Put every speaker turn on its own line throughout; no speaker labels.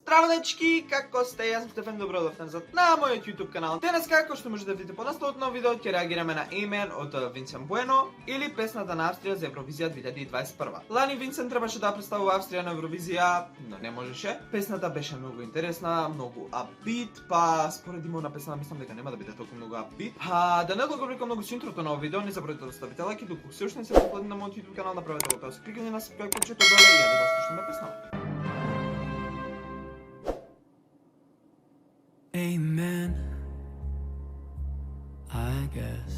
Здраво, дечки, како сте? Јас сум Стефан, добро дојдовте назад на мојот YouTube канал. Денес, како што можете да видите по насловот на видео, ќе реагираме на Amen од Винсент Буено или песната на Австрија за Евровизија 2021. Лани Винсент требаше да представува Австрија на Евровизија, но не можеше. Песната беше многу интересна, многу upbeat, па според името на песната мислам дека нема да биде толку многу upbeat. Да не го многу со интрото на овој видео, не забравете да ставите лайк и доколку се уште не се потпадни на мојот YouTube канал, направете го тоа со кликање на subscribe копчето доле и да слушаме песната.
Amen, I guess.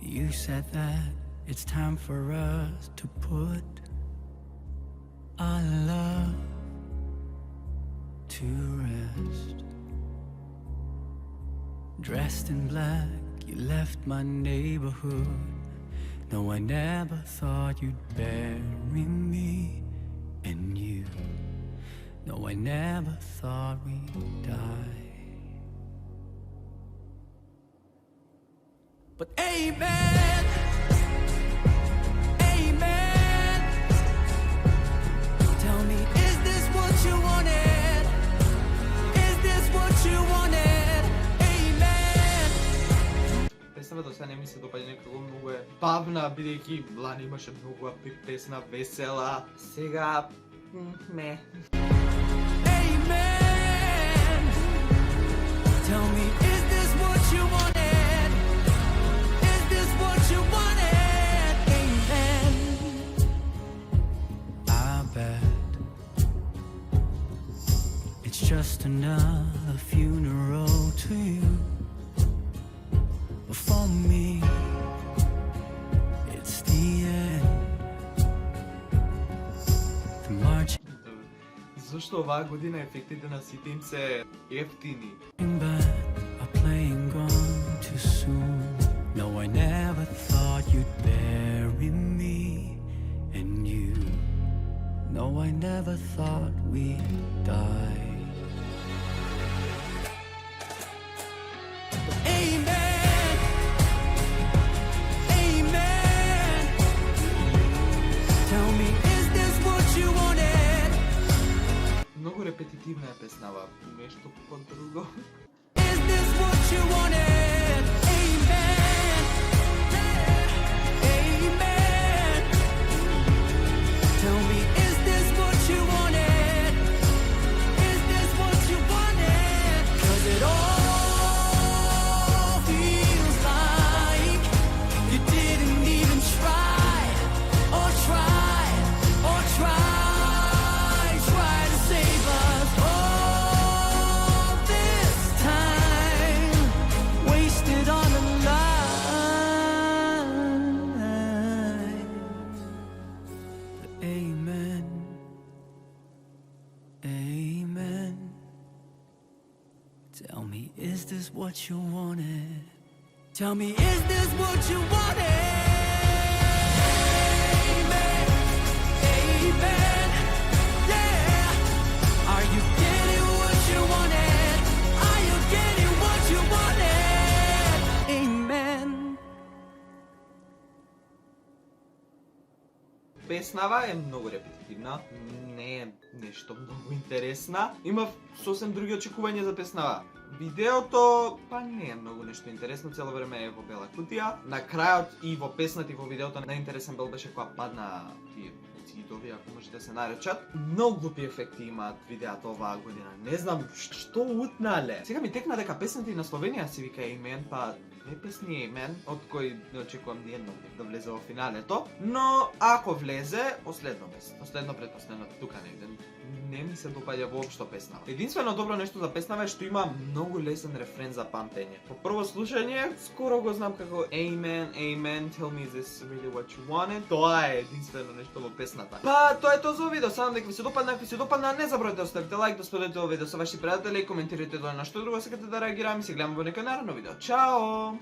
You said that it's time for us to put our love to rest. Dressed in black, you left my neighborhood. No, I never thought you'd bury me and you. No, I never thought we'd die. But amen, amen. Tell me, is this what you wanted? Is this what you wanted? Amen.
Песната до сега не ми се допаѓа, некако многу е бавна, бидејќи лани имаше многу апбит песна, весела. Сега ме.
Amen. Tell me, is this what you wanted? Is this what you wanted? Amen. I bet it's just another funeral to you. But for me, it's the end. The march.
Зашто оваа година ефектите на сите им се ефтини?
Are playing gone too soon. No, I never thought you'd bury me and you. No, I never thought we'd die. Amen. Amen. Tell me, is this what you wanted?
Многу репетитивна е песнава, нешто како друго.
Is this what you wanted? Amen. Amen. Tell me, is this what you wanted? Is this what you wanted? 'Cause it all feels like you didn't even try or try or try. Tell me, is this what you wanted? Tell me, is this what you wanted? Amen, amen, yeah. Are you getting what you wanted? Are you getting what you wanted? Amen.
Песнава е многу репетитивна, не е нешто многу интересна. Имав сосем други очекувања за песнава. Видеото, па не е многу нешто интересно, цело време е во бела кутија. На крајот и во песната и во видеото најинтересен бил беше кога падна тие цидови, ако може да се наречат. Многу глупи ефекти имаат видеата оваа година. Не знам што утнале. Сега ми текна дека песната и на Словенија се вика Amen, па две песни Amen, од кои не очекувам ниедно да влезе во финалето, но ако влезе, последно место, последно предпоследно, тука негде. Не ми се допаѓа воопшто песнава. Единствено добро нешто за песнава е што има многу лесен рефрен за памтење. По прво слушање, скоро го знам како Amen, amen, tell me is this really what you wanted. Тоа е единствено нешто во песната. Па, тоа е тоа за видео. Садам дека ви се допадна, ако ви се допадна, не забравете да оставите лайк, да споделите овој видео со ваши пријатели, коментирате доле на што друго сакате да реагирам и се гледаме во некој наредно видео. Чао!